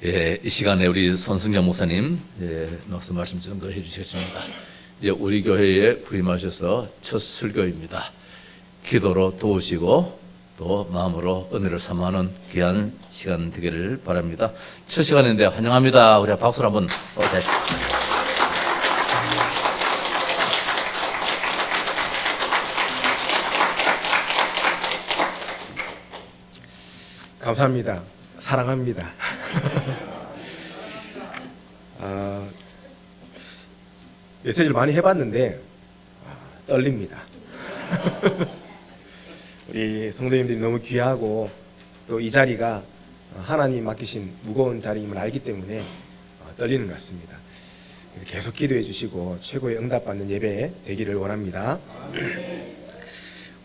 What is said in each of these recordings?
예, 이 시간에 우리 손승경 목사님 녹슨 말씀 좀 더 해주시겠습니다. 이제 우리 교회에 부임하셔서 첫 설교입니다. 기도로 도우시고 또 마음으로 은혜를 삼하는 귀한 시간 되기를 바랍니다. 첫 시간인데 환영합니다. 우리 박수를 한번 오세요. 감사합니다. 사랑합니다. 메시지를 많이 해봤는데 떨립니다. 우리 성도님들이 너무 귀하고 또 이 자리가 하나님이 맡기신 무거운 자리임을 알기 때문에 떨리는 것 같습니다. 그래서 계속 기도해 주시고 최고의 응답받는 예배 되기를 원합니다.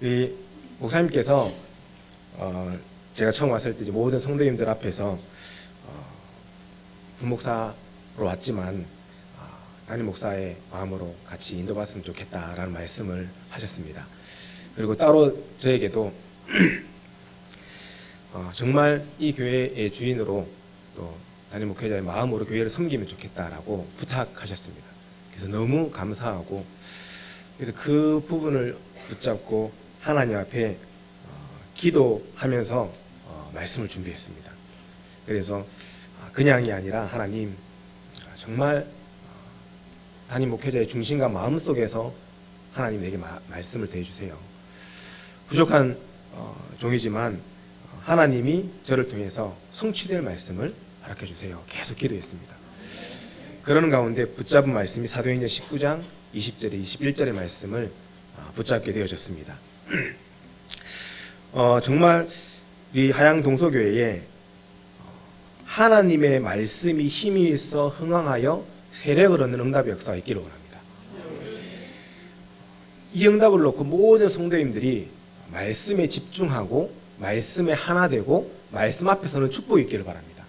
우리 목사님께서 제가 처음 왔을 때 모든 성도님들 앞에서 부목사로 왔지만 담임 목사의 마음으로 같이 인도받았으면 좋겠다라는 말씀을 하셨습니다. 그리고 따로 저에게도 정말 이 교회의 주인으로 또 담임 목회자의 마음으로 교회를 섬기면 좋겠다라고 부탁하셨습니다. 그래서 너무 감사하고 그래서 그 부분을 붙잡고 하나님 앞에 기도하면서 말씀을 준비했습니다. 그래서 그냥이 아니라 하나님 정말 담임 목회자의 중심과 마음속에서 하나님 내게 말씀을 대해주세요. 부족한 종이지만 하나님이 저를 통해서 성취될 말씀을 허락해 주세요. 계속 기도했습니다. 그러는 가운데 붙잡은 말씀이 사도행전 19장 20절에 21절의 말씀을 붙잡게 되어졌습니다. 정말 우리 하양동서교회에 하나님의 말씀이 힘이 있어 흥황하여 세력을 얻는 응답의 역사가 있기를 원합니다. 이 응답을 놓고 모든 성도님들이 말씀에 집중하고 말씀에 하나 되고 말씀 앞에서는 축복이 있기를 바랍니다.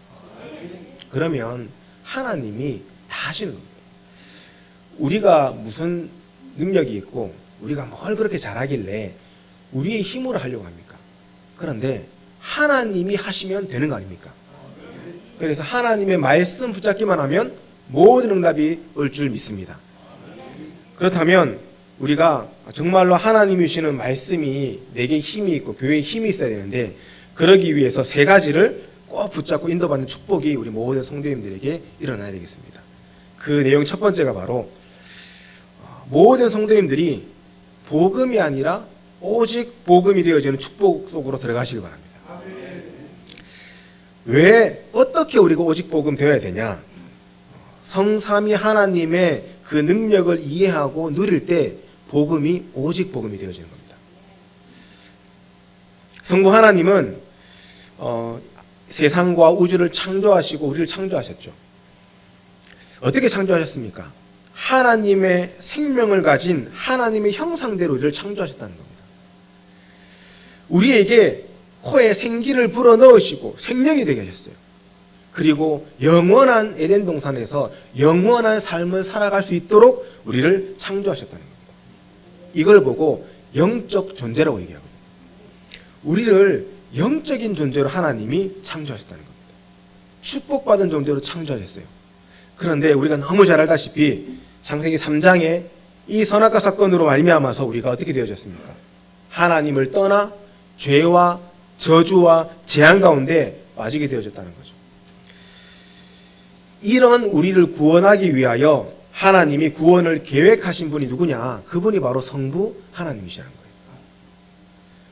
그러면 하나님이 다 하시는 겁니다. 우리가 무슨 능력이 있고 우리가 뭘 그렇게 잘하길래 우리의 힘으로 하려고 합니까? 그런데 하나님이 하시면 되는 거 아닙니까? 그래서 하나님의 말씀 붙잡기만 하면 모든 응답이 올 줄 믿습니다. 그렇다면 우리가 정말로 하나님이 주시는 말씀이 내게 힘이 있고 교회에 힘이 있어야 되는데 그러기 위해서 세 가지를 꼭 붙잡고 인도받는 축복이 우리 모든 성도님들에게 일어나야 되겠습니다. 그 내용 첫 번째가 바로 모든 성도님들이 복음이 아니라 오직 복음이 되어지는 축복 속으로 들어가시기 바랍니다. 왜 어떻게 우리가 오직 복음 되어야 되냐? 성삼위 하나님의 그 능력을 이해하고 누릴 때 복음이 오직 복음이 되어지는 겁니다. 성부 하나님은 세상과 우주를 창조하시고 우리를 창조하셨죠. 어떻게 창조하셨습니까? 하나님의 생명을 가진 하나님의 형상대로 우리를 창조하셨다는 겁니다. 우리에게 코에 생기를 불어넣으시고 생명이 되게 하셨어요. 그리고 영원한 에덴 동산에서 영원한 삶을 살아갈 수 있도록 우리를 창조하셨다는 겁니다. 이걸 보고 영적 존재라고 얘기하거든요. 우리를 영적인 존재로 하나님이 창조하셨다는 겁니다. 축복받은 존재로 창조하셨어요. 그런데 우리가 너무 잘 알다시피 창세기 3장에 이 선악과 사건으로 말미암아서 우리가 어떻게 되어졌습니까? 하나님을 떠나 죄와 저주와 재앙 가운데 빠지게 되어졌다는 거죠. 이런 우리를 구원하기 위하여 하나님이 구원을 계획하신 분이 누구냐? 그분이 바로 성부 하나님이시라는 거예요.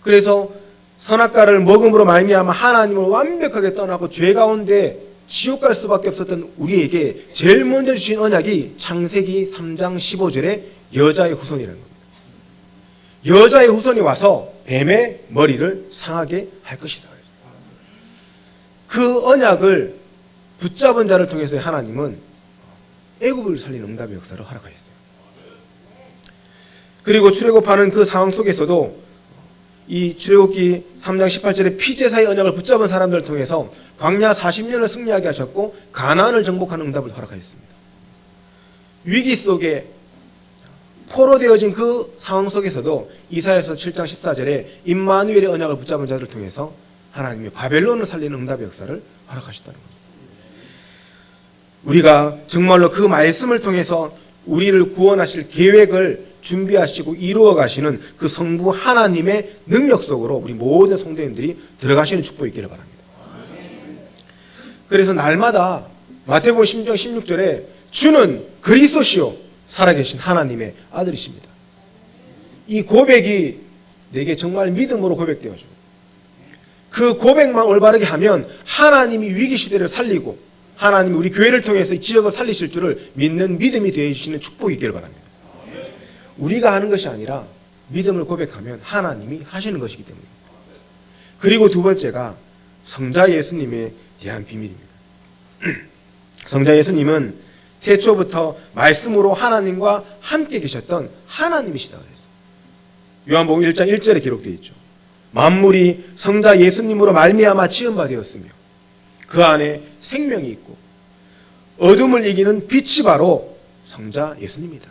그래서 선악과를 먹음으로 말미암아 하나님을 완벽하게 떠나고 죄 가운데 지옥 갈 수밖에 없었던 우리에게 제일 먼저 주신 언약이 창세기 3장 15절에 여자의 후손이라는 겁니다. 여자의 후손이 와서 뱀의 머리를 상하게 할 것이다. 그 언약을 붙잡은 자를 통해서 하나님은 애굽을 살리는 응답의 역사를 허락하셨어요. 그리고 출애굽하는 그 상황 속에서도 이 출애굽기 3장 18절에 피제사의 언약을 붙잡은 사람들을 통해서 광야 40년을 승리하게 하셨고 가나안을 정복하는 응답을 허락하셨습니다. 위기 속에 포로되어진 그 상황 속에서도 이사야서 7장 14절에 임마누엘의 언약을 붙잡은 자들을 통해서 하나님이 바벨론을 살리는 응답의 역사를 허락하셨다는 겁니다. 우리가 정말로 그 말씀을 통해서 우리를 구원하실 계획을 준비하시고 이루어 가시는 그 성부 하나님의 능력 속으로 우리 모든 성도님들이 들어가시는 축복이 있기를 바랍니다. 그래서 날마다 마태복음 10장 16절에 주는 그리스도시요 살아계신 하나님의 아들이십니다. 이 고백이 내게 정말 믿음으로 고백되어져. 그 고백만 올바르게 하면 하나님이 위기 시대를 살리고 하나님이 우리 교회를 통해서 이 지역을 살리실 줄을 믿는 믿음이 되어주시는 축복이 있기를 바랍니다. 우리가 하는 것이 아니라 믿음을 고백하면 하나님이 하시는 것이기 때문입니다. 그리고 두 번째가 성자 예수님에 대한 비밀입니다. 성자 예수님은 태초부터 말씀으로 하나님과 함께 계셨던 하나님이시다 그랬어요. 요한복음 1장 1절에 기록되어 있죠. 만물이 성자 예수님으로 말미암아 지은 바 되었으며 그 안에 생명이 있고 어둠을 이기는 빛이 바로 성자 예수님이다.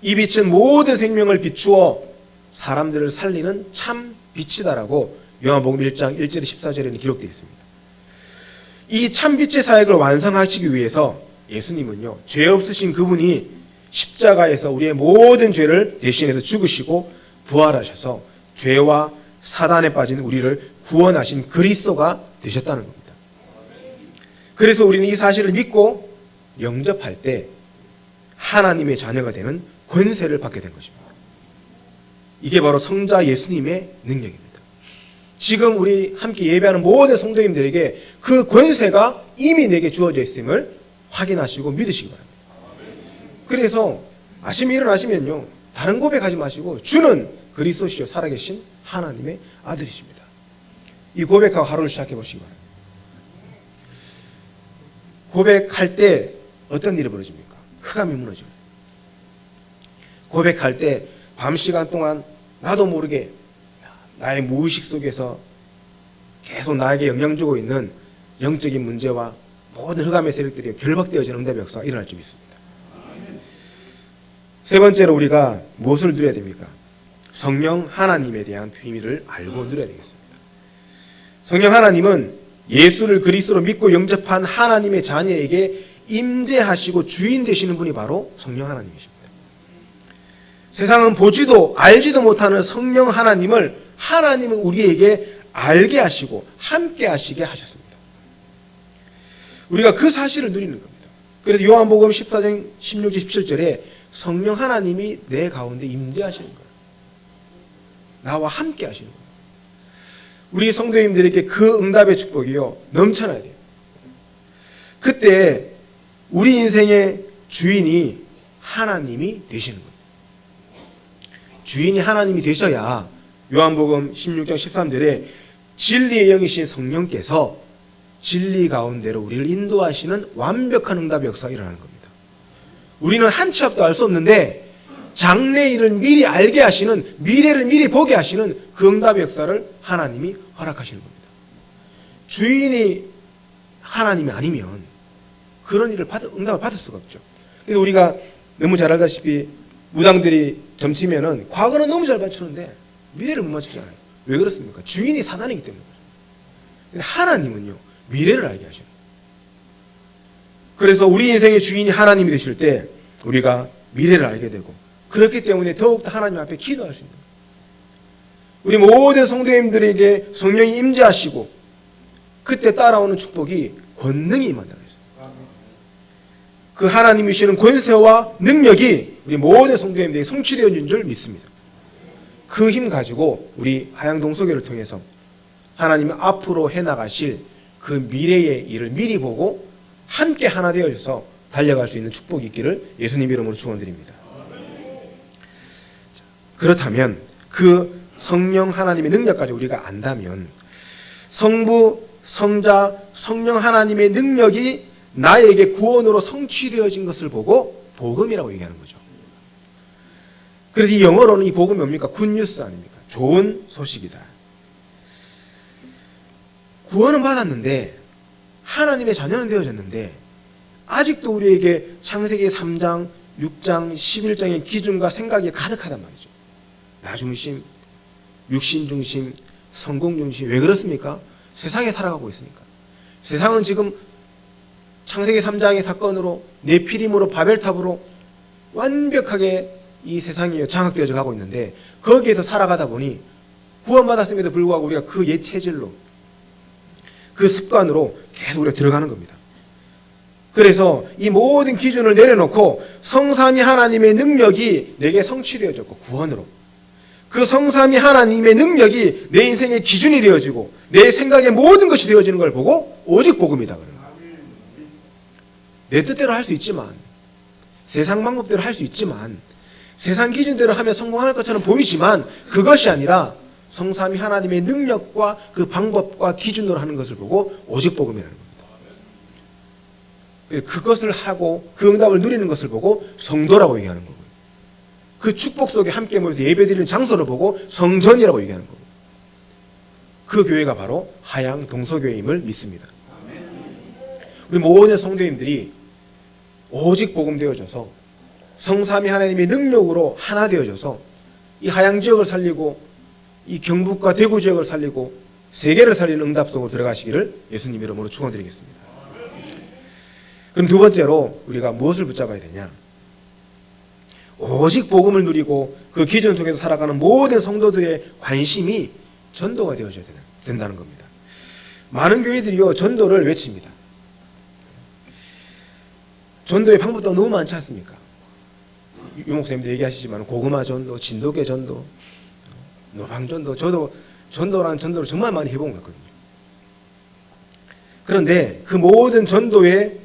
이 빛은 모든 생명을 비추어 사람들을 살리는 참 빛이다라고 요한복음 1장 1절 14절에는 기록되어 있습니다. 이 참 빛의 사역을 완성하시기 위해서 예수님은요, 죄 없으신 그분이 십자가에서 우리의 모든 죄를 대신해서 죽으시고 부활하셔서 죄와 사단에 빠진 우리를 구원하신 그리스도가 되셨다는 겁니다. 그래서 우리는 이 사실을 믿고 영접할 때 하나님의 자녀가 되는 권세를 받게 된 것입니다. 이게 바로 성자 예수님의 능력입니다. 지금 우리 함께 예배하는 모든 성도님들에게 그 권세가 이미 내게 주어져 있음을 확인하시고 믿으시기 바랍니다. 그래서 아침에 일어나시면요, 다른 고백하지 마시고 주는 그리스도시요 살아계신 하나님의 아들이십니다. 이 고백하고 하루를 시작해 보시기 바랍니다. 고백할 때 어떤 일이 벌어집니까? 흑암이 무너지거든요. 고백할 때 밤 시간 동안 나도 모르게 나의 무의식 속에서 계속 나에게 영향 주고 있는 영적인 문제와 모든 흑암의 세력들이 결박되어지는 응답의 역사가 일어날 줄 믿습니다. 세 번째로 우리가 무엇을 누려야 됩니까? 성령 하나님에 대한 비밀을 알고 누려야 되겠습니다. 성령 하나님은 예수를 그리스도로 믿고 영접한 하나님의 자녀에게 임재하시고 주인 되시는 분이 바로 성령 하나님이십니다. 세상은 보지도 알지도 못하는 성령 하나님을 하나님은 우리에게 알게 하시고 함께 하시게 하셨습니다. 우리가 그 사실을 누리는 겁니다. 그래서 요한복음 14장 16절 17절에 성령 하나님이 내 가운데 임재하시는 거예요. 나와 함께 하시는 거예요. 우리 성도님들에게 그 응답의 축복이요 넘쳐나야 돼요. 그때 우리 인생의 주인이 하나님이 되시는 거예요. 주인이 하나님이 되셔야 요한복음 16장 13절에 진리의 영이신 성령께서 진리 가운데로 우리를 인도하시는 완벽한 응답의 역사가 일어나는 겁니다. 우리는 한 치 앞도 알 수 없는데 장래일을 미리 알게 하시는, 미래를 미리 보게 하시는 그 응답의 역사를 하나님이 허락하시는 겁니다. 주인이 하나님이 아니면 그런 일을 응답을 받을 수가 없죠. 그래서 우리가 너무 잘 알다시피 무당들이 점치면은 과거는 너무 잘 맞추는데 미래를 못 맞추잖아요. 왜 그렇습니까? 주인이 사단이기 때문에. 근데 하나님은요, 미래를 알게 하셔요. 그래서 우리 인생의 주인이 하나님이 되실 때 우리가 미래를 알게 되고, 그렇기 때문에 더욱더 하나님 앞에 기도할 수 있는 거예요. 우리 모든 성도님들에게 성령이 임재하시고 그때 따라오는 축복이 권능이 임한다고 했어요. 그 하나님이 주시는 권세와 능력이 우리 모든 성도님들에게 성취되어진 줄 믿습니다. 그 힘 가지고 우리 하양동서교를 통해서 하나님은 앞으로 해나가실 그 미래의 일을 미리 보고 함께 하나 되어져서 달려갈 수 있는 축복이 있기를 예수님 이름으로 축원드립니다. 그렇다면 그 성령 하나님의 능력까지 우리가 안다면 성부, 성자, 성령 하나님의 능력이 나에게 구원으로 성취되어진 것을 보고 복음이라고 얘기하는 거죠. 그래서 이 영어로는 이 복음이 뭡니까? 굿뉴스 아닙니까? 좋은 소식이다. 구원은 받았는데 하나님의 자녀는 되어졌는데 아직도 우리에게 창세기 3장, 6장, 11장의 기준과 생각이 가득하단 말이죠. 나 중심, 육신 중심, 성공 중심. 왜 그렇습니까? 세상에 살아가고 있으니까. 세상은 지금 창세기 3장의 사건으로 네피림으로 바벨탑으로 완벽하게 이 세상이 장악되어져 가고 있는데, 거기에서 살아가다 보니 구원받았음에도 불구하고 우리가 그 옛 체질로, 그 습관으로 계속 우리가 들어가는 겁니다. 그래서 이 모든 기준을 내려놓고 성삼위 하나님의 능력이 내게 성취되어졌고, 구원으로 그 성삼위 하나님의 능력이 내 인생의 기준이 되어지고 내 생각의 모든 것이 되어지는 걸 보고 오직 복음이다. 내 뜻대로 할 수 있지만, 세상 방법대로 할 수 있지만, 세상 기준대로 하면 성공할 것처럼 보이지만 그것이 아니라 성삼위 하나님의 능력과 그 방법과 기준으로 하는 것을 보고 오직 복음이라는 겁니다. 그것을 하고 그 응답을 누리는 것을 보고 성도라고 얘기하는 거고요. 그 축복 속에 함께 모여서 예배드리는 장소를 보고 성전이라고 얘기하는 거고, 그 교회가 바로 하양 동서교회임을 믿습니다. 우리 모든 성도님들이 오직 복음 되어져서 성삼위 하나님의 능력으로 하나 되어져서 이 하양 지역을 살리고 이 경북과 대구 지역을 살리고 세계를 살리는 응답 속으로 들어가시기를 예수님 이름으로 축원드리겠습니다. 그럼 두 번째로 우리가 무엇을 붙잡아야 되냐? 오직 복음을 누리고 그 기준 속에서 살아가는 모든 성도들의 관심이 전도가 되어져야 된다는 겁니다. 많은 교회들이요, 전도를 외칩니다. 전도의 방법도 너무 많지 않습니까? 유 목사님도 얘기하시지만 고구마 전도, 진돗개 전도, 노방 전도, 저도 전도라는 전도를 정말 많이 해본 것 같거든요. 그런데 그 모든 전도의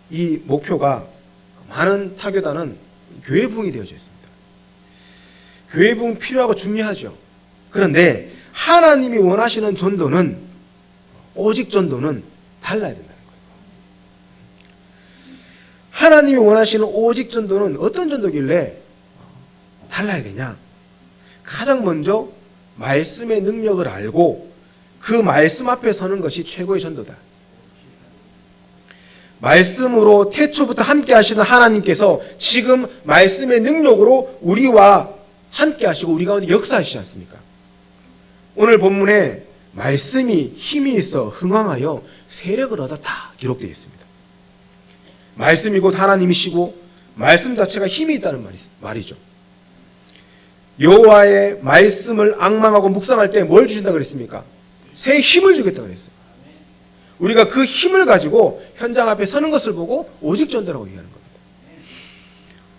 이 목표가 많은 타교단은 교회 부흥이 되어져 있습니다. 교회 부흥 필요하고 중요하죠. 그런데 하나님이 원하시는 전도는, 오직 전도는 달라야 된다는 거예요. 하나님이 원하시는 오직 전도는 어떤 전도길래 달라야 되냐? 가장 먼저 말씀의 능력을 알고 그 말씀 앞에 서는 것이 최고의 전도다. 말씀으로 태초부터 함께 하시는 하나님께서 지금 말씀의 능력으로 우리와 함께 하시고 우리 가운데 역사하시지 않습니까? 오늘 본문에 말씀이 힘이 있어 흥왕하여 세력을 얻었다 기록되어 있습니다. 말씀이 곧 하나님이시고 말씀 자체가 힘이 있다는 말이죠. 여호와의 말씀을 앙망하고 묵상할 때 뭘 주신다 그랬습니까? 새 힘을 주겠다 그랬어요. 우리가 그 힘을 가지고 현장 앞에 서는 것을 보고 오직 전도라고 얘기하는 겁니다.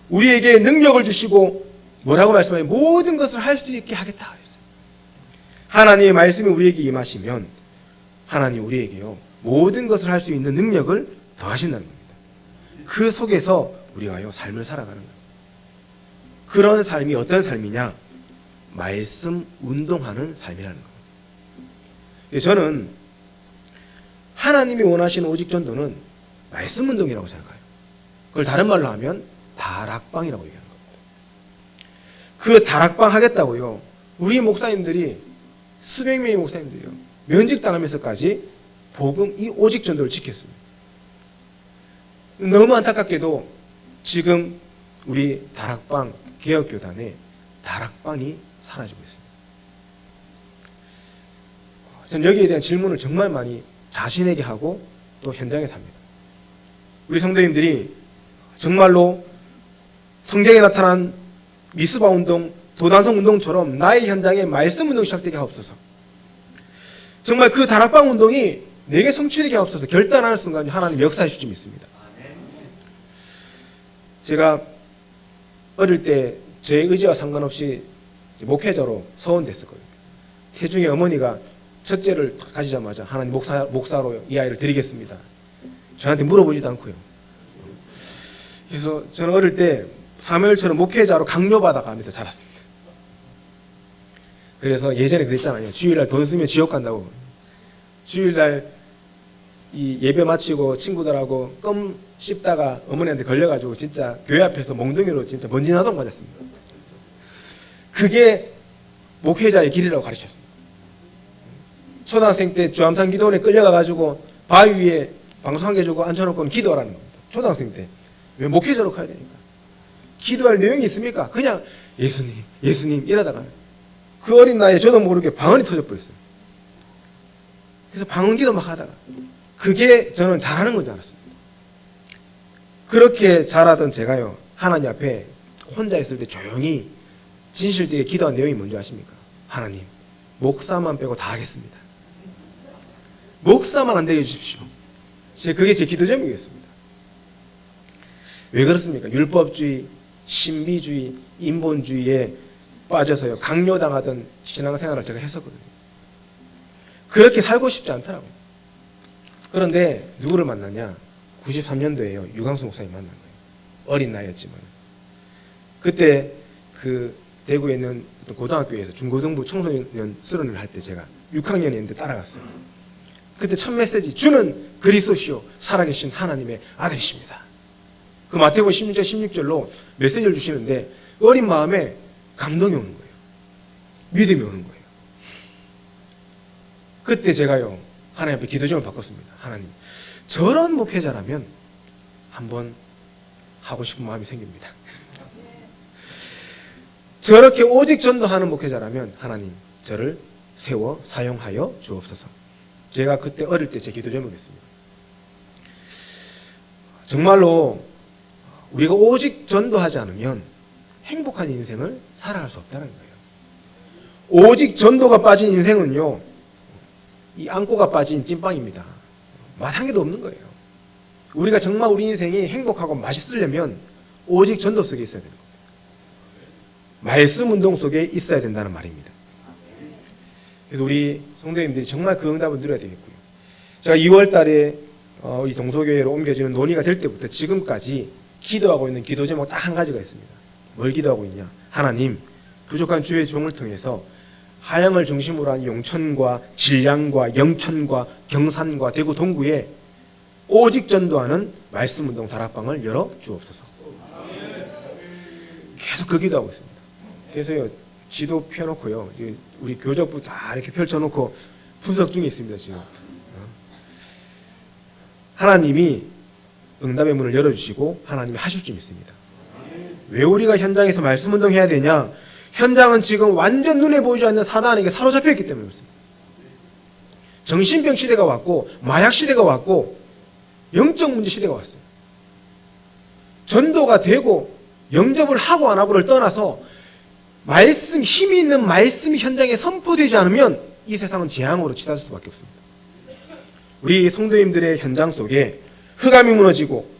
우리에게 능력을 주시고 뭐라고 말씀하면 모든 것을 할 수 있게 하겠다 그랬어요. 하나님의 말씀이 우리에게 임하시면 하나님 우리에게요 모든 것을 할 수 있는 능력을 더하신다는 겁니다. 그 속에서 우리가요 삶을 살아가는 거예요. 그런 삶이 어떤 삶이냐? 말씀 운동하는 삶이라는 겁니다. 저는 하나님이 원하시는 오직 전도는 말씀 운동이라고 생각해요. 그걸 다른 말로 하면 다락방이라고 얘기하는 겁니다. 그 다락방 하겠다고요, 우리 목사님들이 수백 명의 목사님들이요 면직당하면서까지 복음 이 오직 전도를 지켰습니다. 너무 안타깝게도 지금 우리 다락방 개혁교단에 다락방이 사라지고 있습니다. 저는 여기에 대한 질문을 정말 많이 자신에게 하고 또 현장에서 합니다. 우리 성도님들이 정말로 성경에 나타난 미스바 운동, 도단성 운동처럼 나의 현장에 말씀 운동이 시작되게 하옵소서. 정말 그 다락방 운동이 내게 성취되게 하옵소서. 결단하는 순간 하나님 역사하실 줄 믿습니다. 제가 어릴 때 제 의지와 상관없이 목회자로 서원됐었거든요. 태중의 어머니가 첫째를 가지자마자 하나님 목사로 이 아이를 드리겠습니다. 저한테 물어보지도 않고요. 그래서 저는 어릴 때 사무엘처럼 목회자로 강요받아가면서 자랐습니다. 그래서 예전에 그랬잖아요. 주일날 돈 쓰면 지옥 간다고. 주일날 이 예배 마치고 친구들하고 껌 씹다가 어머니한테 걸려가지고 진짜 교회 앞에서 몽둥이로 진짜 먼지나동 맞았습니다. 그게 목회자의 길이라고 가르쳤습니다. 초등학생 때 주암산 기도원에 끌려가가지고 바위 위에 방송 한 개 주고 앉혀놓고 기도하라는 겁니다. 초등학생 때. 왜 목회자로 가야 되니까. 기도할 내용이 있습니까? 그냥 예수님, 예수님 이러다가 그 어린 나이에 저도 모르게 방언이 터져버렸어요. 그래서 방언 기도 막 하다가 그게 저는 잘하는 건 줄 알았습니다. 그렇게 자라던 제가요, 하나님 앞에 혼자 있을 때 조용히 진실되게 기도한 내용이 뭔지 아십니까? 하나님, 목사만 빼고 다 하겠습니다. 목사만 안 되게 해주십시오. 그게 제 기도 제목이었습니다. 왜 그렇습니까? 율법주의, 신비주의, 인본주의에 빠져서요, 강요당하던 신앙생활을 제가 했었거든요. 그렇게 살고 싶지 않더라고요. 그런데 누구를 만났냐? 93년도에요. 유광수 목사님 만난 거예요. 어린 나이였지만. 그때 그 대구에 있는 어떤 고등학교에서 중고등부 청소년 수련을 할 때 제가 6학년이었는데 따라갔어요. 그때 첫 메시지, 주는 그리스도시요 살아계신 하나님의 아들이십니다. 그 마태복음 16절 16절로 메시지를 주시는데 어린 마음에 감동이 오는 거예요. 믿음이 오는 거예요. 그때 제가요, 하나님 앞에 기도 제목을 바꿨습니다. 하나님, 저런 목회자라면 한번 하고 싶은 마음이 생깁니다. 저렇게 오직 전도하는 목회자라면 하나님, 저를 세워 사용하여 주옵소서. 제가 그때 어릴 때 제 기도 제목이었습니다. 정말로 우리가 오직 전도하지 않으면 행복한 인생을 살아갈 수 없다는 거예요. 오직 전도가 빠진 인생은요, 이 안고가 빠진 찐빵입니다. 맛 한 개도 없는 거예요. 우리가 정말 우리 인생이 행복하고 맛있으려면 오직 전도 속에 있어야 되는 겁니다. 말씀 운동 속에 있어야 된다는 말입니다. 그래서 우리 성도님들이 정말 그 응답을 누려야 되겠고요. 제가 2월 달에 이 동서교회로 옮겨지는 논의가 될 때부터 지금까지 기도하고 있는 기도 제목 딱 한 가지가 있습니다. 뭘 기도하고 있냐? 하나님, 부족한 주의 종을 통해서 하양을 중심으로 한 용천과 진량과 영천과 경산과 대구 동구에 오직 전도하는 말씀운동 다락방을 열어 주옵소서. 계속 그 기도하고 있습니다. 그래서요, 지도 펴놓고요, 우리 교적부 다 이렇게 펼쳐놓고 분석 중에 있습니다. 지금 하나님이 응답의 문을 열어주시고 하나님이 하실 줄 믿습니다. 왜 우리가 현장에서 말씀운동 해야 되냐? 현장은 지금 완전 눈에 보이지 않는 사단에게 사로잡혀 있기 때문에 그렇습니다. 정신병 시대가 왔고 마약 시대가 왔고 영적 문제 시대가 왔어요. 전도가 되고 영접을 하고 안 하고를 떠나서 말씀, 힘이 있는 말씀이 현장에 선포되지 않으면 이 세상은 재앙으로 치닫을 수밖에 없습니다. 우리 성도님들의 현장 속에 흑암이 무너지고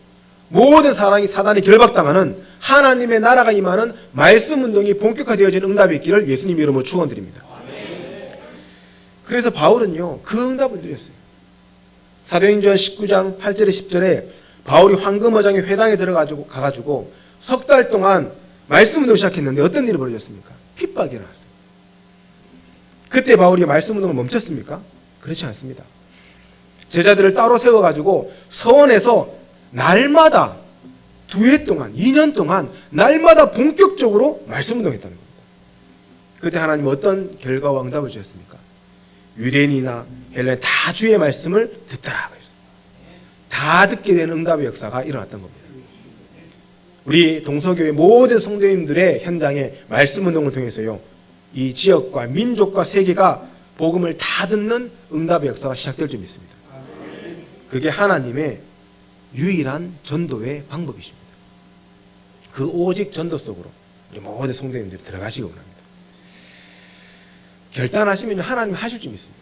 모든 사단이 결박당하는 하나님의 나라가 임하는 말씀 운동이 본격화되어지는 응답이 있기를 예수님 이름으로 축원드립니다. 그래서 바울은요, 그 응답을 드렸어요. 사도행전 19장 8절에 10절에 바울이 황금어장의 회당에 가가지고 석 달 동안 말씀 운동을 시작했는데 어떤 일이 벌어졌습니까? 핍박이 일어났어요. 그때 바울이 말씀 운동을 멈췄습니까? 그렇지 않습니다. 제자들을 따로 세워가지고 서원에서 날마다 2해 동안, 2년 동안 날마다 본격적으로 말씀 운동했다는 겁니다. 그때 하나님 어떤 결과와 응답을 주셨습니까? 유대인이나 헬라인 다 주의 말씀을 듣더라 그랬어요. 다 듣게 되는 응답의 역사가 일어났던 겁니다. 우리 동서교회 모든 성도님들의 현장에 말씀 운동을 통해서요, 이 지역과 민족과 세계가 복음을 다 듣는 응답의 역사가 시작될 줄 믿습니다. 그게 하나님의 유일한 전도의 방법이십니다. 그 오직 전도 속으로 우리 모든 성도님들이 들어가시기 원합니다. 결단하시면 하나님 하실 줄 믿습니다.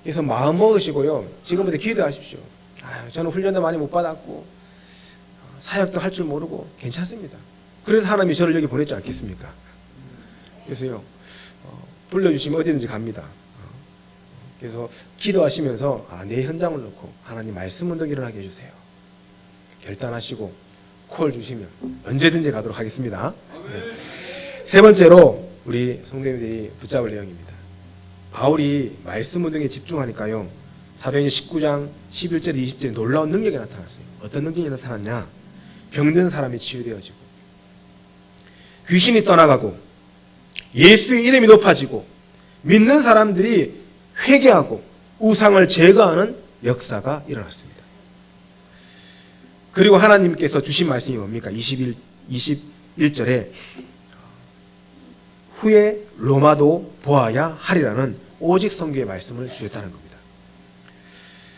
그래서 마음 먹으시고요, 지금부터 기도하십시오. 저는 훈련도 많이 못 받았고 사역도 할 줄 모르고 괜찮습니다. 그래서 하나님이 저를 여기 보냈지 않겠습니까? 그래서요, 불러주시면 어디든지 갑니다. 그래서 기도하시면서 내 현장을 놓고 하나님 말씀 운동 일어나게 해주세요. 결단하시고 콜 주시면 언제든지 가도록 하겠습니다. 네. 세 번째로 우리 성도님들이 붙잡을 내용입니다. 바울이 말씀 운동에 집중하니까요, 사도행전 19장 11절 20절에 놀라운 능력이 나타났어요. 어떤 능력이 나타났냐? 병든 사람이 치유되어지고 귀신이 떠나가고 예수의 이름이 높아지고 믿는 사람들이 회개하고 우상을 제거하는 역사가 일어났습니다. 그리고 하나님께서 주신 말씀이 뭡니까? 21절에 후에 로마도 보아야 하리라는 오직 성경의 말씀을 주셨다는 겁니다.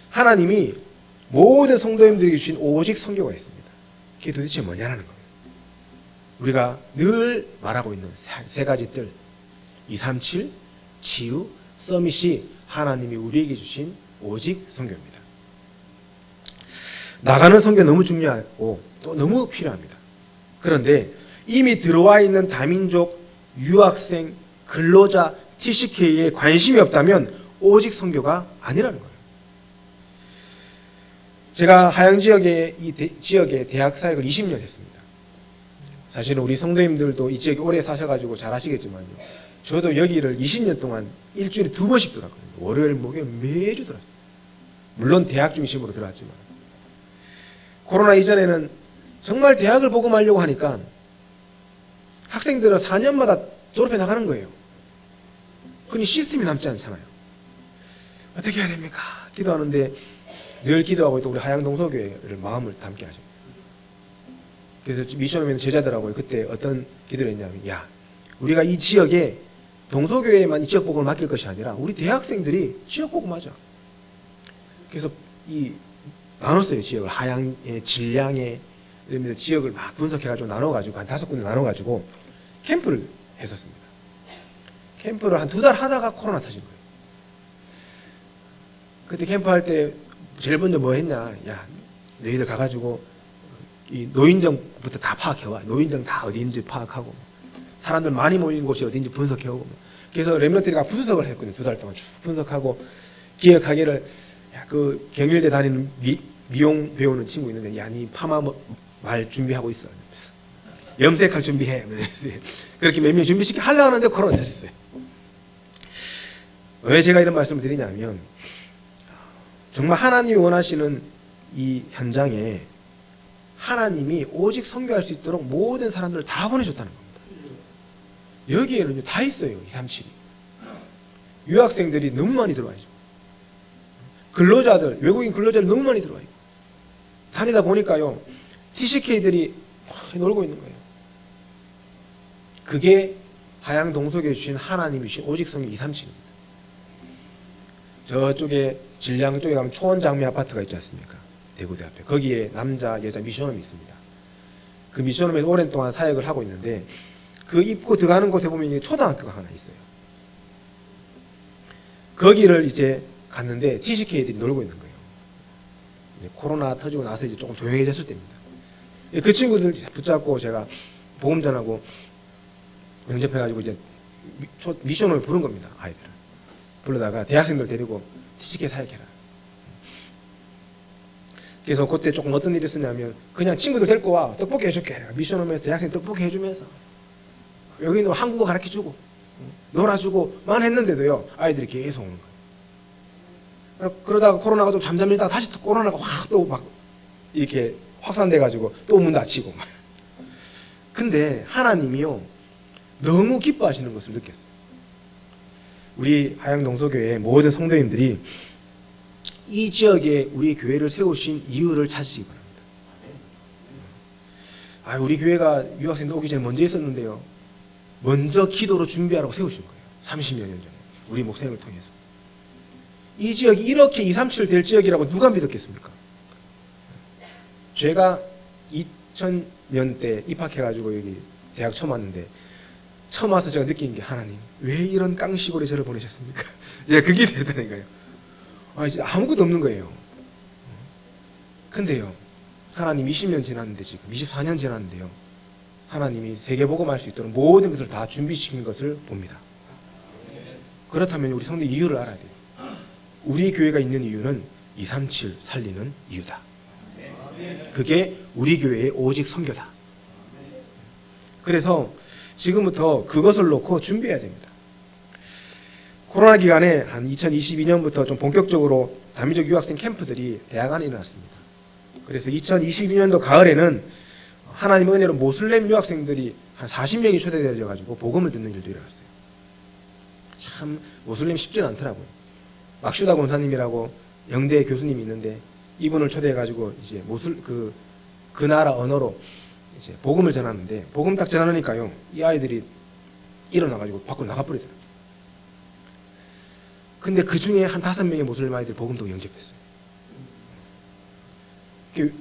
하나님이 모든 성도님들에게 주신 오직 선교가 있습니다. 그게 도대체 뭐냐는 거예요. 우리가 늘 말하고 있는 세 가지 뜰, 237, 치유, 서밋이 하나님이 우리에게 주신 오직 선교입니다. 나가는 선교 너무 중요하고 또 너무 필요합니다. 그런데 이미 들어와 있는 다민족, 유학생, 근로자, TCK에 관심이 없다면 오직 선교가 아니라는 거예요. 제가 하양 지역에 지역에 대학 사역을 20년 했습니다. 사실은 우리 성도님들도 이 지역에 오래 사셔가지고 잘 아시겠지만요. 저도 여기를 20년 동안 일주일에 2번씩 들어왔거든요. 월요일, 목요일 매주 들어왔어요. 물론 대학 중심으로 들어왔지만. 코로나 이전에는 정말 대학을 복음하려고 하니까 학생들은 4년마다 졸업해 나가는 거예요. 그니 시스템이 남지 않잖아요. 어떻게 해야 됩니까? 기도하는데 늘 기도하고 또 우리 하양동서교회를 마음을 담게 하죠. 그래서 미션홈에는 제자들하고 그때 어떤 기도를 했냐면, 야, 우리가 이 지역에 동서교회만 이 지역 복음을 맡길 것이 아니라 우리 대학생들이 지역 복음하자. 그래서 나눴어요. 지역을 하양에, 진량에 이런 지역을 막 분석해가지고 나눠가지고 한 5군데 나눠가지고 캠프를 했었습니다. 캠프를 한 2달 하다가 코로나 터진 거예요. 그때 캠프 할 때 제일 먼저 뭐 했냐? 야, 너희들 가가지고 이 노인정부터 다 파악해와. 노인정 다 어디인지 파악하고 사람들 많이 모이는 곳이 어디인지 분석해오고. 그래서 렘넌트가 분석을 했거든요. 2달 동안 쭉 분석하고 기획하기를, 야, 그 경일대 다니는 미용 배우는 친구 있는데, 야, 니 파마 말 준비하고 있어. 염색할 준비해. 그렇게 몇 명 준비시켜 하려고 하는데 코로나 터졌어요. 왜 제가 이런 말씀을 드리냐면, 정말 하나님이 원하시는 이 현장에 하나님이 오직 선교할 수 있도록 모든 사람들을 다 보내줬다는 겁니다. 여기에는 다 있어요. 237이. 유학생들이 너무 많이 들어와 있죠. 근로자들, 외국인 근로자들 너무 많이 들어와 있고. 다니다 보니까요, TCK들이 놀고 있는 거예요. 그게 하양 동서교에 주신 하나님이 주신 오직 선교 237입니다. 저쪽에 진량 쪽에 가면 초원장미 아파트가 있지 않습니까? 대구대 앞에. 거기에 남자, 여자 미션홈이 있습니다. 그 미션홈에서 오랜 동안 사역을 하고 있는데, 그 입구 들어가는 곳에 보면 초등학교가 하나 있어요. 거기를 이제 갔는데 TCK들이 놀고 있는 거예요. 이제 코로나 터지고 나서 이제 조금 조용해졌을 때입니다. 그 친구들 붙잡고 제가 복음 전하고 영접해가지고 이제 미션홈에 부른 겁니다. 아이들을 불러다가 대학생들 데리고 TCK 사역해라. 그래서 그때 조금 어떤 일이 있었냐면, 그냥 친구들 데리고 와, 떡볶이 해줄게. 미션홈에서 대학생 떡볶이 해주면서 여기는 한국어 가르쳐주고 놀아주고만 했는데도요, 아이들이 계속 오는 거예요. 그러다가 코로나가 좀 잠잠해다가 다시 또 코로나가 확 또 막 이렇게 확산돼가지고 또 문 닫히고. 근데 하나님이요, 너무 기뻐하시는 것을 느꼈어요. 우리 하양동서교회 모든 성도님들이 이 지역에 우리 교회를 세우신 이유를 찾으시기 바랍니다. 우리 교회가 유학생들 오기 전에 먼저 있었는데요, 먼저 기도로 준비하라고 세우신 거예요. 30여 년 전에 우리 목사님을 통해서. 이 지역이 이렇게 237 될 지역이라고 누가 믿었겠습니까? 제가 2000년대 입학해가지고 여기 대학 처음 왔는데, 처음 와서 제가 느낀 게, 하나님 왜 이런 깡시골에 저를 보내셨습니까? 제가 그게 되다는 거예요. 이제 아무것도 없는 거예요. 근데요, 하나님 20년 지났는데, 지금 24년 지났는데요, 하나님이 세계복음할 수 있도록 모든 것을 다 준비시킨 것을 봅니다. 그렇다면 우리 성도 이유를 알아야 돼요. 우리 교회가 있는 이유는 237 살리는 이유다. 그게 우리 교회의 오직 선교다. 그래서 지금부터 그것을 놓고 준비해야 됩니다. 코로나 기간에 한 2022년부터 좀 본격적으로 다민족 유학생 캠프들이 대학 안에 일어났습니다. 그래서 2022년도 가을에는 하나님의 은혜로 모슬렘 유학생들이 한 40명이 초대되어져 가지고 복음을 듣는 일도 일어났어요. 참 모슬렘 쉽지는 않더라고요. 막슈다 권사님이라고 영대 교수님이 있는데, 이분을 초대해 가지고 이제 그 나라 언어로 이제 복음을 전하는데, 복음 딱 전하니까요, 이 아이들이 일어나 가지고 밖으로 나가 버리더라고요. 근데 그 중에 한 5명의 모슬렘 아이들이 복음도 영접했어요.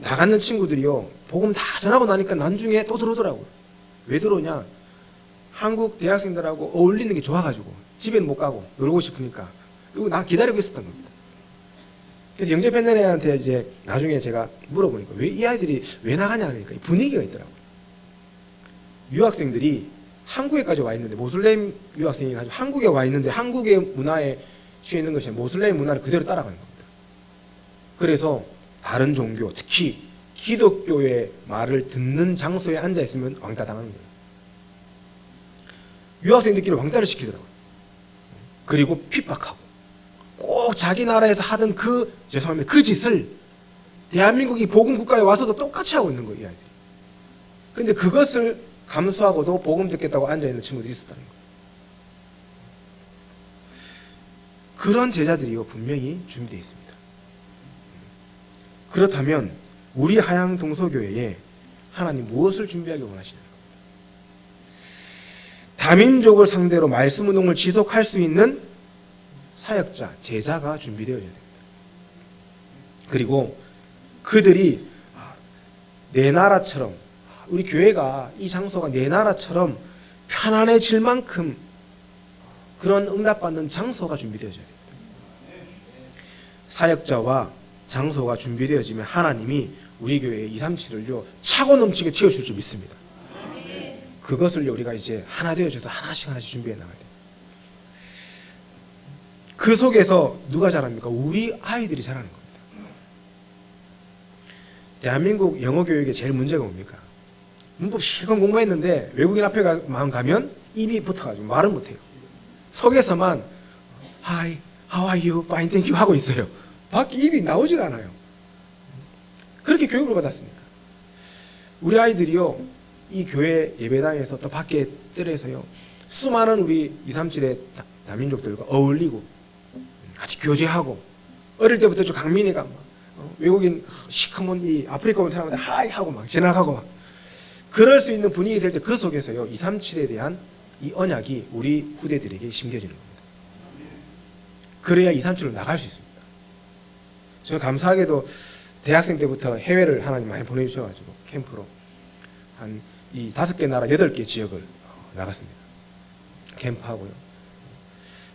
나가는 친구들이요, 복음 다 전하고 나니까 나중에 또 들어오더라고요. 왜 들어오냐? 한국 대학생들하고 어울리는 게 좋아가지고 집에는 못 가고 놀고 싶으니까 이거 나 기다리고 있었던 겁니다. 그래서 영접했는 애한테 이제 나중에 제가 물어보니까 왜 이 아이들이 왜 나가냐 하니까 분위기가 있더라고요. 유학생들이 한국에까지 와 있는데, 모슬렘 유학생이긴 하지만 한국에 와 있는데 한국의 문화에 취해 있는 것이 모슬렘 문화를 그대로 따라가는 겁니다. 그래서 다른 종교, 특히 기독교의 말을 듣는 장소에 앉아 있으면 왕따 당하는 거예요. 유학생들끼리 왕따를 시키더라고요. 그리고 핍박하고 꼭 자기 나라에서 하던 죄송합니다, 그 짓을 대한민국이 복음 국가에 와서도 똑같이 하고 있는 거예요, 이 아이들이. 근데 그것을 감수하고도 복음 듣겠다고 앉아있는 친구들이 있었다는 거예요. 그런 제자들이요, 분명히 준비되어 있습니다. 그렇다면 우리 하양동서교회에 하나님 무엇을 준비하기 원하시나요? 다민족을 상대로 말씀 운동을 지속할 수 있는 사역자, 제자가 준비되어야 됩니다. 그리고 그들이 내 나라처럼, 우리 교회가, 이 장소가 내 나라처럼 편안해질 만큼 그런 응답받는 장소가 준비되어져야 됩니다. 사역자와 장소가 준비되어지면 하나님이 우리 교회의 237을요 차고 넘치게 채워줄 줄 믿습니다. 그것을 우리가 이제 하나 되어져서 하나씩 준비해 나가야 돼요. 그 속에서 누가 자랍니까? 우리 아이들이 자라는 겁니다. 대한민국 영어 교육의 제일 문제가 뭡니까? 문법 실컷 공부했는데 외국인 앞에 가면 입이 붙어가지고 말을 못해요. 속에서만 Hi, how are you? Fine, thank you 하고 있어요. 밖에 입이 나오지가 않아요. 그렇게 교육을 받았으니까. 우리 아이들이요, 이 교회 예배당에서 또 밖에 뜰에서요, 수많은 우리 237의 다민족들과 어울리고 같이 교제하고, 어릴 때부터 저 강민이가 막 외국인 시커먼 이 아프리카 온 사람한테 하이 하고 막 지나가고 막 그럴 수 있는 분위기 될 때 그 속에서요 237에 대한 이 언약이 우리 후대들에게 심겨지는 겁니다. 그래야 237로 나갈 수 있습니다. 저는 감사하게도 대학생 때부터 해외를 하나님 많이 보내주셔가지고 캠프로 한 이 5개 나라 8개 지역을 나갔습니다. 캠프하고요.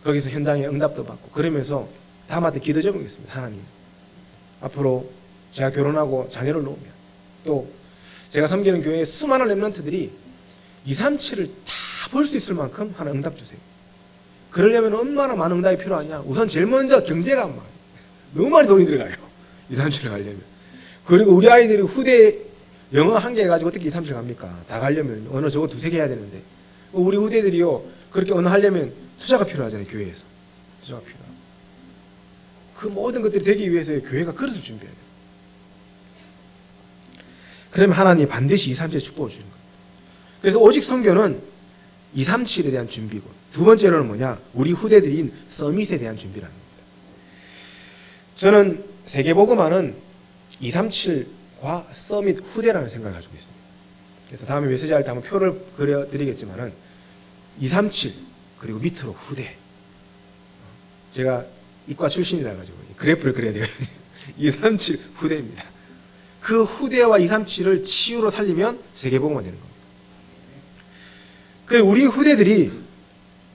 거기서 현장에 응답도 받고 그러면서 다한테 기도 제목했습니다. 하나님, 앞으로 제가 결혼하고 자녀를 놓으면 또 제가 섬기는 교회의 수많은 렘넌트들이 237을 다 볼 수 있을 만큼 하나 응답 주세요. 그러려면 얼마나 많은 응답이 필요하냐? 우선 제일 먼저 경제가 너무 많이 돈이 들어가요. 237을 가려면. 그리고 우리 아이들이 후대 영어 한 개 가지고 어떻게 237 갑니까? 다 가려면 언어 저거 2-3개 해야 되는데 우리 후대들이요 그렇게 언어 하려면 투자가 필요하잖아요. 교회에서 투자가 필요하고 그 모든 것들이 되기 위해서 교회가 그릇을 준비해야 돼요. 그러면 하나님이 반드시 237의 축복을 주는 거예요. 그래서 오직 선교는 237에 대한 준비고, 두 번째로는 뭐냐? 우리 후대들인 서밋에 대한 준비라는 겁니다. 저는 세계복음화는 237과 서밋 후대라는 생각을 가지고 있습니다. 그래서 다음에 메시지 할 때 한번 표를 그려드리겠지만은 237 그리고 밑으로 후대. 제가 이과 출신이라 가지고 그래프를 그려야 되거든요. 237 후대입니다. 그 후대와 237을 치유로 살리면 세계복음화 되는 겁니다. 그래서 우리 후대들이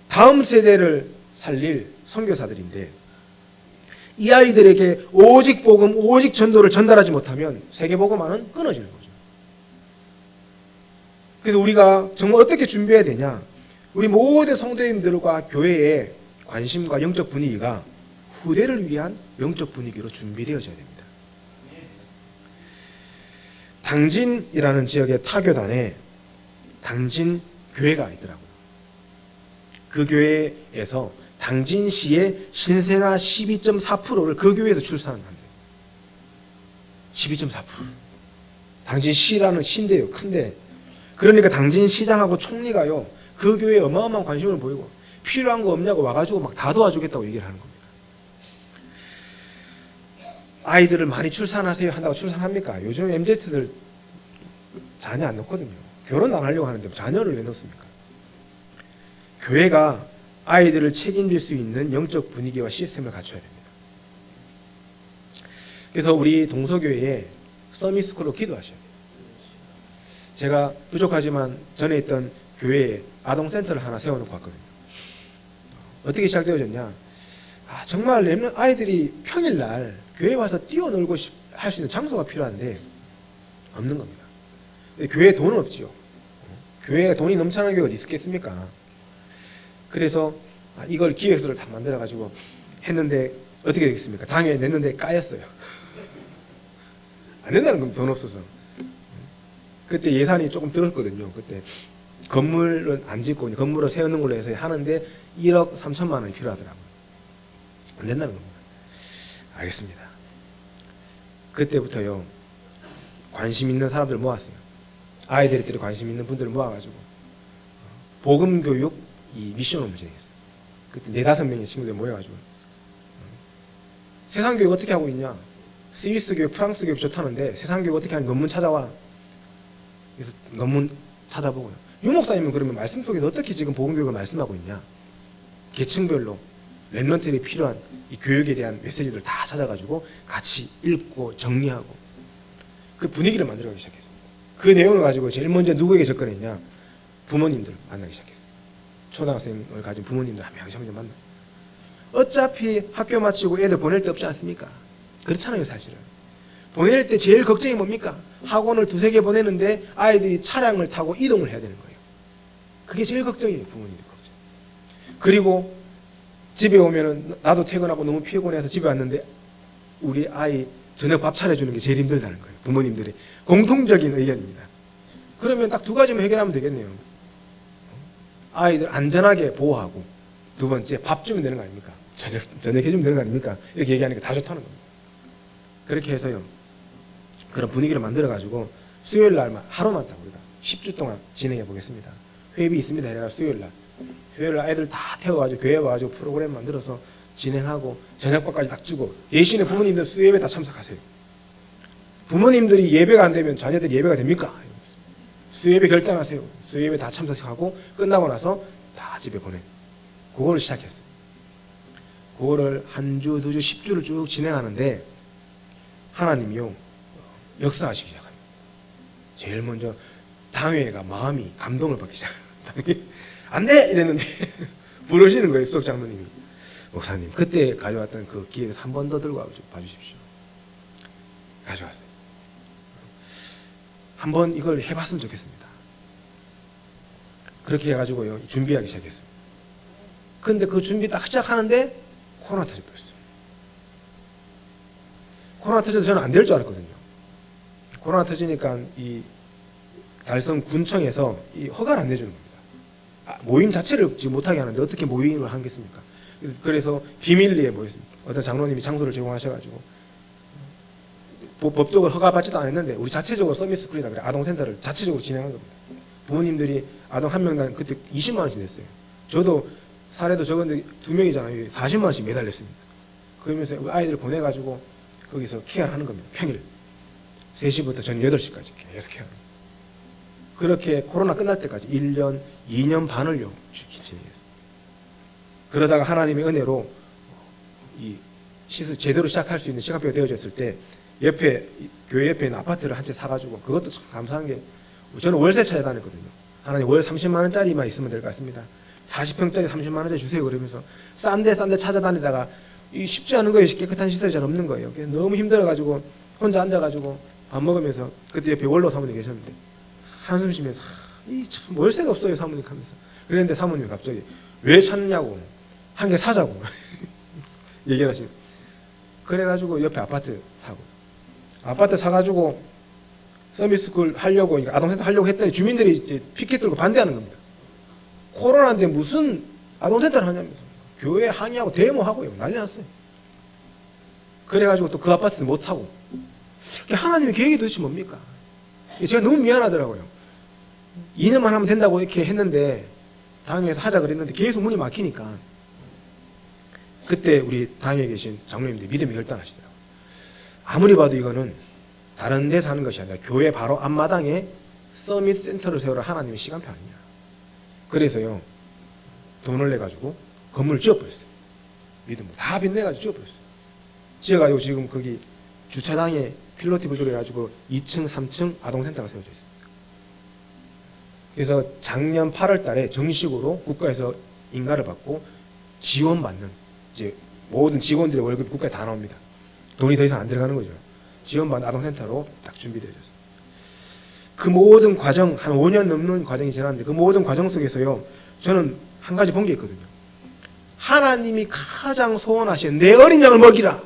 다음 세대를 살릴 선교사들인데 이 아이들에게 오직 복음, 오직 전도를 전달하지 못하면 세계복음화는 끊어지는 거죠. 그래서 우리가 정말 어떻게 준비해야 되냐? 우리 모든 성도님들과 교회의 관심과 영적 분위기가 후대를 위한 영적 분위기로 준비되어져야 됩니다. 당진이라는 지역의 타교단에 당진 교회가 있더라고요. 그 교회에서 당진시의 신생아 12.4%를 그 교회에서 출산한대요. 12.4%. 당진시라는 시인데요. 큰데. 그러니까 당진시장하고 총리가요. 그 교회에 어마어마한 관심을 보이고 필요한 거 없냐고 와가지고 막 다 도와주겠다고 얘기를 하는 겁니다. 아이들을 많이 출산하세요 한다고 출산합니까? 요즘 MZ들 자녀 안 넣거든요. 결혼 안 하려고 하는데 자녀를 왜 넣습니까? 교회가 아이들을 책임질 수 있는 영적 분위기와 시스템을 갖춰야 됩니다. 그래서 우리 동서교회에 서밋스쿨로 기도하셔야 돼요. 제가 부족하지만 전에 있던 교회에 아동센터를 하나 세워놓고 왔거든요. 어떻게 시작되어졌냐? 정말 렘넌트 아이들이 평일날 교회 와서 뛰어놀고 할 수 있는 장소가 필요한데 없는 겁니다. 교회에 돈은 없지요. 교회에 돈이 넘쳐나는 교회가 어디 있겠습니까? 그래서 이걸 기획서를 다 만들어가지고 했는데 어떻게 되겠습니까? 당연히 냈는데 까였어요. 안 된다는 겁니다. 돈 없어서. 그때 예산이 조금 들었거든요. 그때 건물은 안 짓고 건물을 세우는 걸로 해서 하는데 1억 3천만 원이 필요하더라고요. 안 된다는 겁니다. 알겠습니다. 그때부터요, 관심 있는 사람들 모았어요. 아이들이 관심 있는 분들 모아가지고 복음교육 이 미션을 제정했어요. 그때 4-5명의 친구들 모여가지고 세상 교육 어떻게 하고 있냐? 스위스 교육, 프랑스 교육 좋다는데 세상 교육 어떻게 하는 논문 찾아와. 그래서 논문 찾아보고요. 유 목사님은 그러면 말씀 속에서 어떻게 지금 복음교육을 말씀하고 있냐? 계층별로 렘넌트들이 필요한 이 교육에 대한 메시지들을 다 찾아가지고 같이 읽고 정리하고 그 분위기를 만들어가기 시작했습니다. 그 내용을 가지고 제일 먼저 누구에게 접근했냐? 부모님들 만나기 시작했어요. 초등학생을 가진 부모님들 한 명씩 만나. 어차피 학교 마치고 애들 보낼 데 없지 않습니까? 그렇잖아요, 사실은. 보낼 때 제일 걱정이 뭡니까? 학원을 2-3개 보내는데 아이들이 차량을 타고 이동을 해야 되는 거예요. 그게 제일 걱정이에요, 부모님들 걱정. 그리고 집에 오면은 나도 퇴근하고 너무 피곤해서 집에 왔는데 우리 아이 저녁 밥 차려주는 게 제일 힘들다는 거예요. 부모님들의 공통적인 의견입니다. 그러면 딱 2가지만 해결하면 되겠네요. 아이들 안전하게 보호하고, 2번째 밥 주면 되는 거 아닙니까? 저녁 해주면 되는 거 아닙니까? 이렇게 얘기하니까 다 좋다는 겁니다. 그렇게 해서요, 그런 분위기를 만들어가지고 수요일 날만 하루만 딱 우리가 10주 동안 진행해 보겠습니다. 회비 있습니다. 이래가 수요일 날 아이들 다 태워가지고 교회 와가지고 프로그램 만들어서 진행하고 저녁밥까지 딱 주고, 대신에 부모님들 수요예배 다 참석하세요. 부모님들이 예배가 안 되면 자녀들이 예배가 됩니까? 수요예배 결단하세요. 수요예배 다 참석하고 끝나고 나서 다 집에 보내. 그거를 시작했어요. 그거를 한 주, 2주, 10주를 쭉 진행하는데 하나님이요, 역사하시기 시작합니다. 제일 먼저 당회가 마음이 감동을 받기 시작합니다. 안 돼! 이랬는데 부르시는 거예요, 수석 장로님이. 목사님, 그때 가져왔던 그 기획서 한 번 더 들고 봐주십시오. 가져왔어요. 한번 이걸 해봤으면 좋겠습니다. 그렇게 해가지고요, 준비하기 시작했어요. 근데 그 준비 딱 시작하는데 코로나 터져버렸어요. 코로나 터져서 저는 안 될 줄 알았거든요. 코로나 터지니까 이 달성 군청에서 이 허가를 안 내주는 겁니다. 모임 자체를 지금 못하게 하는데 어떻게 모임을 하겠습니까? 그래서 비밀리에 모였습니다. 어떤 장로님이 장소를 제공하셔가지고 법적으로 허가받지도 않았는데 우리 자체적으로 서밋스쿨이다 그래 아동센터를 자체적으로 진행한 겁니다. 부모님들이 아동 한 명당 그때 20만 원씩 냈어요. 저도 사례도 적은데 2명이잖아요. 40만 원씩 매달 냈습니다. 그러면서 아이들 보내가지고 거기서 케어를 하는 겁니다. 평일 3시부터 저녁 8시까지 계속 케어를. 그렇게 코로나 끝날 때까지 1년, 2년 반을요 진행했어요. 그러다가 하나님의 은혜로 이 시설 제대로 시작할 수 있는 시간표가 되어졌을 때 옆에 교회 옆에 있는 아파트를 한 채 사가지고, 그것도 참 감사한 게 저는 월세 찾아다녔거든요. 하나님 월 30만 원짜리만 있으면 될 것 같습니다. 40평짜리 30만 원짜리 주세요. 그러면서 싼데 찾아다니다가 이 쉽지 않은 거예요. 깨끗한 시설이 잘 없는 거예요. 너무 힘들어가지고 혼자 앉아가지고 밥 먹으면서, 그때 옆에 원로 사모님 계셨는데 한숨 쉬면서 이 참 월세가 없어요 사모님 하면서 그랬는데 사모님이 갑자기 왜 찾느냐고, 한 개 사자고 얘기를 하시는. 그래가지고 옆에 아파트 사가지고 서밋스쿨 하려고, 아동센터 하려고 했더니 주민들이 이제 피켓 들고 반대하는 겁니다. 코로나인데 무슨 아동센터를 하냐면서 교회 항의하고 데모하고 난리 났어요. 그래가지고 또 그 아파트도 못하고. 하나님의 계획이 도대체 뭡니까? 제가 너무 미안하더라고요. 2년만 하면 된다고 이렇게 했는데 당회에서 하자 그랬는데 계속 문이 막히니까 그때 우리 당회에 계신 장로님들이 믿음이 결단하시더라고요. 아무리 봐도 이거는 다른 데서 하는 것이 아니라 교회 바로 앞마당에 서밋 센터를 세우라 하나님의 시간표 아니냐. 그래서요 돈을 내가지고 건물을 지어버렸어요. 믿음으로 다 빚내가지고 지어버렸어요. 지어가지고 지금 거기 주차장에 필로티 부지로 해가지고 2층, 3층 아동센터가 세워져 있습니다. 그래서 작년 8월 달에 정식으로 국가에서 인가를 받고 지원받는, 이제 모든 직원들의 월급이 국가에 다 나옵니다. 돈이 더 이상 안 들어가는 거죠. 지원받는 아동센터로 딱 준비되어 있습니다. 그 모든 과정, 한 5년 넘는 과정이 지났는데 그 모든 과정 속에서요, 저는 한 가지 본 게 있거든요. 하나님이 가장 소원하시는 내 어린 양을 먹이라.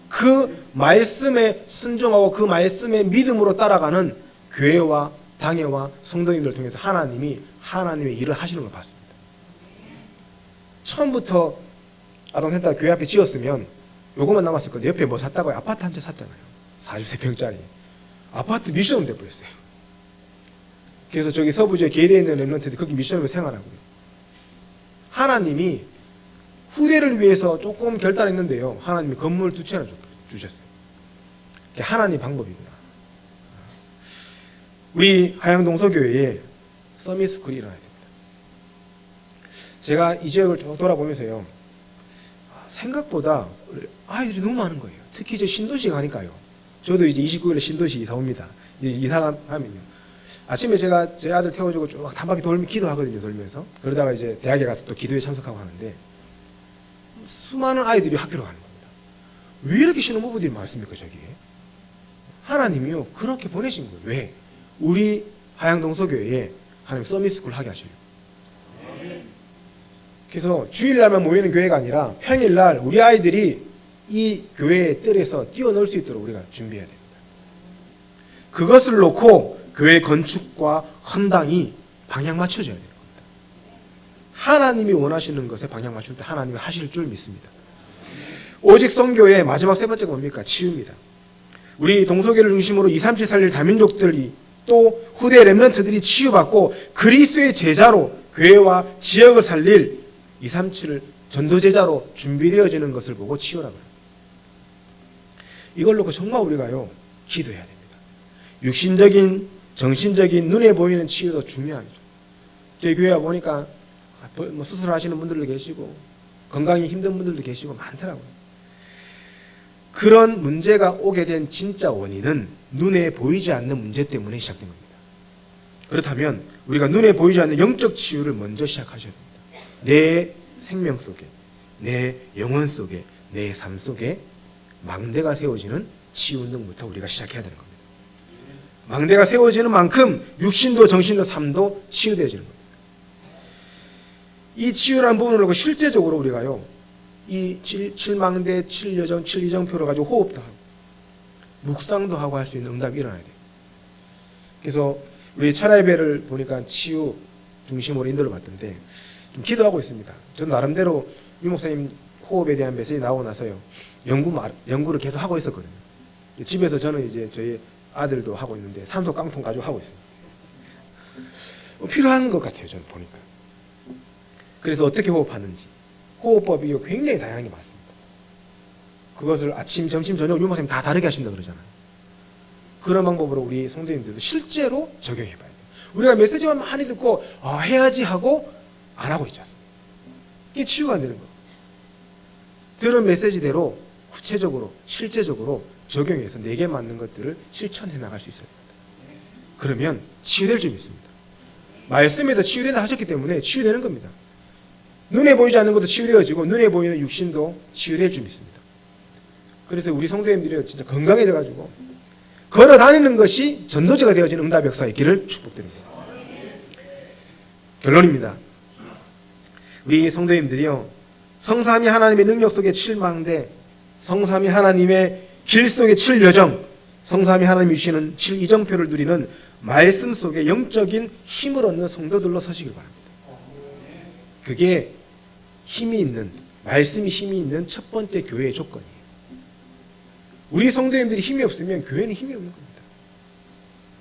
그 말씀에 순종하고 그 말씀에 믿음으로 따라가는 교회와 당회와 성도님들 통해서 하나님의 일을 하시는 걸 봤습니다. 처음부터 아동센터 교회 앞에 지었으면 요것만 남았을 건데 옆에 뭐 샀다고요? 아파트 한 채 샀잖아요. 43평짜리 아파트 미션으로 돼버렸어요. 그래서 저기 서부지에 개대에 있는 렘넌트들이 거기 미션으로 생활하고요. 하나님이 후대를 위해서 조금 결단했는데요, 하나님이 건물 2채나 주셨어요. 그게 하나님 방법이구나. 우리 하양동서교회에 서밋스쿨이 일어나야 됩니다. 제가 이 지역을 쭉 돌아보면서요, 생각보다 아이들이 너무 많은 거예요. 특히 저 신도시 가니까요. 저도 이제 29일에 신도시 이사 옵니다. 이사하면요, 아침에 제가 제 아들 태워주고 쭉 한 바퀴 기도하거든요, 돌면서. 그러다가 이제 대학에 가서 또 기도에 참석하고 하는데 수많은 아이들이 학교로 가는 겁니다. 왜 이렇게 신혼부부들이 많습니까, 저기에? 하나님이요, 그렇게 보내신 거예요. 왜? 우리 하양동서교회에 하나님 서밋스쿨 하게 하시려고. 그래서 주일날만 모이는 교회가 아니라 평일날 우리 아이들이 이 교회의 뜰에서 뛰어놀 수 있도록 우리가 준비해야 됩니다. 그것을 놓고 교회 건축과 헌당이 방향 맞춰져야 되는 겁니다. 하나님이 원하시는 것에 방향 맞출 때 하나님이 하실 줄 믿습니다. 오직 선교의 마지막 세 번째가 뭡니까? 치유입니다. 우리 동서교를 중심으로 237 살릴 다민족들이 또 후대 렘넌트들이 치유받고 그리스도의 제자로 교회와 지역을 살릴 237을 전도제자로 준비되어지는 것을 보고 치유라고 합니다. 이걸 놓고 정말 우리가요, 기도해야 됩니다. 육신적인, 정신적인, 눈에 보이는 치유도 중요하죠. 저희 교회에 보니까 뭐 수술하시는 분들도 계시고 건강이 힘든 분들도 계시고 많더라고요. 그런 문제가 오게 된 진짜 원인은 눈에 보이지 않는 문제 때문에 시작된 겁니다. 그렇다면 우리가 눈에 보이지 않는 영적 치유를 먼저 시작하셔야 됩니다. 내 생명 속에, 내 영혼 속에, 내 삶 속에 망대가 세워지는 치유 운동부터 우리가 시작해야 되는 겁니다. 망대가 세워지는 만큼 육신도 정신도 삶도 치유되어지는 겁니다. 이 치유라는 부분을 놓고 실제적으로 우리가요, 이 7망대, 7여정, 7이정표를 가지고 호흡도 하고 묵상도 하고 할 수 있는 응답이 일어나야 돼요. 그래서 우리 철야예배를 보니까 치유 중심으로 인도를 받던데 좀 기도하고 있습니다. 저는 나름대로 유 목사님 호흡에 대한 메시지 나오고 나서요, 연구를 계속 하고 있었거든요. 집에서 저는 이제 저희 아들도 하고 있는데 산소 깡통 가지고 하고 있습니다. 필요한 것 같아요, 저는 보니까. 그래서 어떻게 호흡하는지, 호흡법이 굉장히 다양한 게 많습니다. 그것을 아침, 점심, 저녁 유 목사님 다 다르게 하신다 그러잖아요. 그런 방법으로 우리 성도님들도 실제로 적용해봐야 돼요. 우리가 메시지만 많이 듣고 해야지 하고 안 하고 있지 않습니까? 이게 치유가 안 되는 거예요. 들은 메시지대로 구체적으로 실제적으로 적용해서 내게 맞는 것들을 실천해 나갈 수 있어야 됩니다. 그러면 치유될 줄 믿습니다. 말씀에도 치유된다 하셨기 때문에 치유되는 겁니다. 눈에 보이지 않는 것도 치유되어지고 눈에 보이는 육신도 치유될 줄 믿습니다. 그래서 우리 성도님들이 진짜 건강해져가지고 걸어다니는 것이 전도제가 되어지는 응답 역사의 길을 축복드립니다. 결론입니다. 우리 성도님들이요, 성삼위 하나님의 능력 속의 7망대, 성삼위 하나님의 길 속의 7여정, 성삼위 하나님이 주시는 7이정표를 누리는 말씀 속에 영적인 힘을 얻는 성도들로 서시길 바랍니다. 그게 힘이 있는, 말씀이 힘이 있는 첫 번째 교회의 조건이에요. 우리 성도님들이 힘이 없으면 교회는 힘이 없는 겁니다.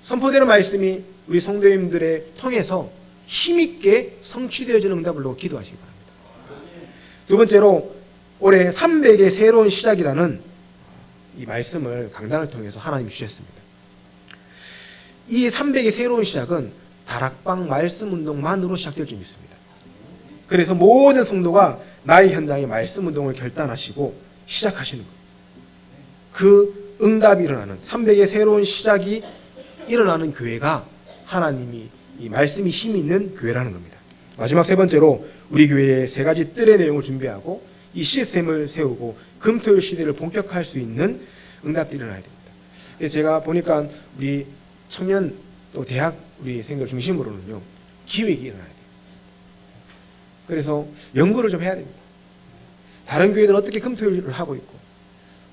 선포되는 말씀이 우리 성도님들의 통해서 힘있게 성취되어지는 응답을 놓고 기도하시기 바랍니다. 두 번째로 올해 300의 새로운 시작이라는 이 말씀을 강단을 통해서 하나님이 주셨습니다. 이 300의 새로운 시작은 다락방 말씀 운동만으로 시작될 줄 믿습니다. 그래서 모든 성도가 나의 현장에 말씀 운동을 결단하시고 시작하시는 거예요. 그 응답이 일어나는 300의 새로운 시작이 일어나는 교회가 하나님이 이 말씀이 힘이 있는 교회라는 겁니다. 마지막 세 번째로 우리 교회의 세 가지 뜰의 내용을 준비하고 이 시스템을 세우고 금토일 시대를 본격화할 수 있는 응답들이 일어나야 됩니다. 그래서 제가 보니까 우리 청년 또 대학 우리 생들 중심으로는요 기획이 일어나야 돼요. 그래서 연구를 좀 해야 됩니다. 다른 교회들은 어떻게 금토일을 하고 있고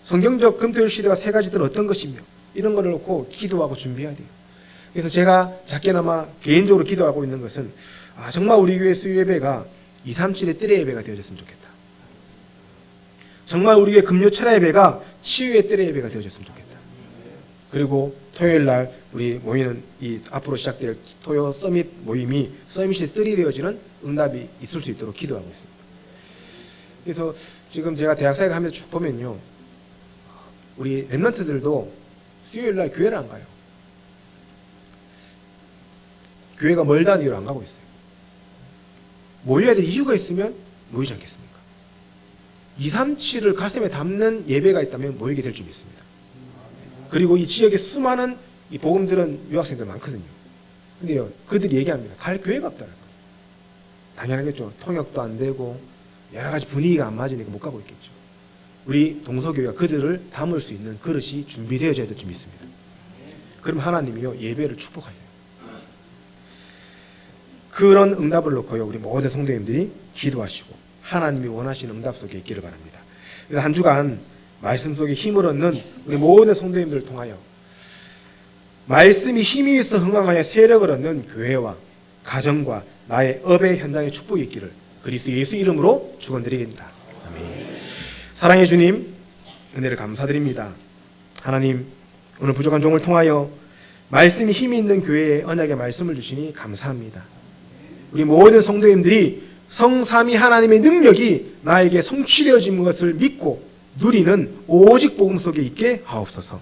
성경적 금토일 시대가 세 가지들은 어떤 것이며 이런 거를 놓고 기도하고 준비해야 돼요. 그래서 제가 작게나마 개인적으로 기도하고 있는 것은 정말 우리 교회 수요 예배가 237의 뜰의 예배가 되어졌으면 좋겠다. 정말 우리 교회 금요 철야 예배가 치유의 뜰의 예배가 되어졌으면 좋겠다. 그리고 토요일 날 우리 모이는 이 앞으로 시작될 토요 서밋 모임이 서밋의 뜰이 되어지는 응답이 있을 수 있도록 기도하고 있습니다. 그래서 지금 제가 대학생활 하면서 쭉 보면요, 우리 랩런트들도 수요일 날 교회를 안 가요. 교회가 멀다는 이유로 안 가고 있어요. 모여야 될 이유가 있으면 모이지 않겠습니까? 237을 가슴에 담는 예배가 있다면 모이게 될 줄 믿습니다. 그리고 이 지역에 수많은 이 복음들은 유학생들 많거든요. 근데요, 그들이 얘기합니다. 갈 교회가 없다는 거예요. 당연하겠죠. 통역도 안 되고 여러 가지 분위기가 안 맞으니까 못 가고 있겠죠. 우리 동서교회가 그들을 담을 수 있는 그릇이 준비되어져야 될 줄 믿습니다. 그럼 하나님이요 예배를 축복하셔요. 그런 응답을 놓고요 우리 모든 성도님들이 기도하시고 하나님이 원하시는 응답 속에 있기를 바랍니다. 그래서 한 주간 말씀 속에 힘을 얻는 우리 모든 성도님들을 통하여 말씀이 힘이 있어 흥황하여 세력을 얻는 교회와 가정과 나의 업의 현장에 축복이 있기를 그리스도 예수 이름으로 축원드리겠습니다. 아멘. 사랑의 주님, 은혜를 감사드립니다. 하나님, 오늘 부족한 종을 통하여 말씀이 힘이 있는 교회에 언약의 말씀을 주시니 감사합니다. 우리 모든 성도님들이 성삼위 하나님의 능력이 나에게 성취되어진 것을 믿고 누리는 오직 복음 속에 있게 하옵소서.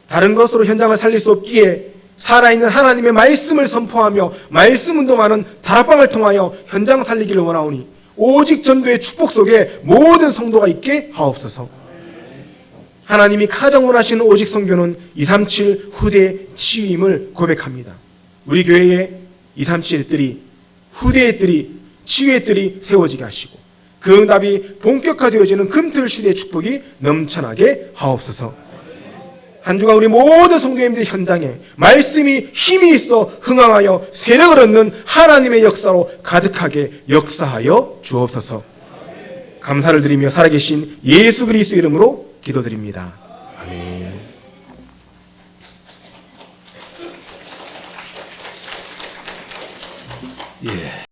다른 것으로 현장을 살릴 수 없기에 살아있는 하나님의 말씀을 선포하며 말씀 운동하는 다락방을 통하여 현장 살리기를 원하오니 오직 전도의 축복 속에 모든 성도가 있게 하옵소서. 하나님이 가장 원하시는 오직 선교는 237 후대 치유임을 고백합니다. 우리 교회에 237의 뜰이 후대의 뜰이 치유의 뜰이 세워지게 하시고 그 응답이 본격화되어지는 금토일 시대의 축복이 넘쳐나게 하옵소서. 한 주간 우리 모든 성도님들 현장에 말씀이 힘이 있어 흥황하여 세력을 얻는 하나님의 역사로 가득하게 역사하여 주옵소서. 감사를 드리며 살아계신 예수 그리스도 이름으로 기도드립니다. 아멘. 예.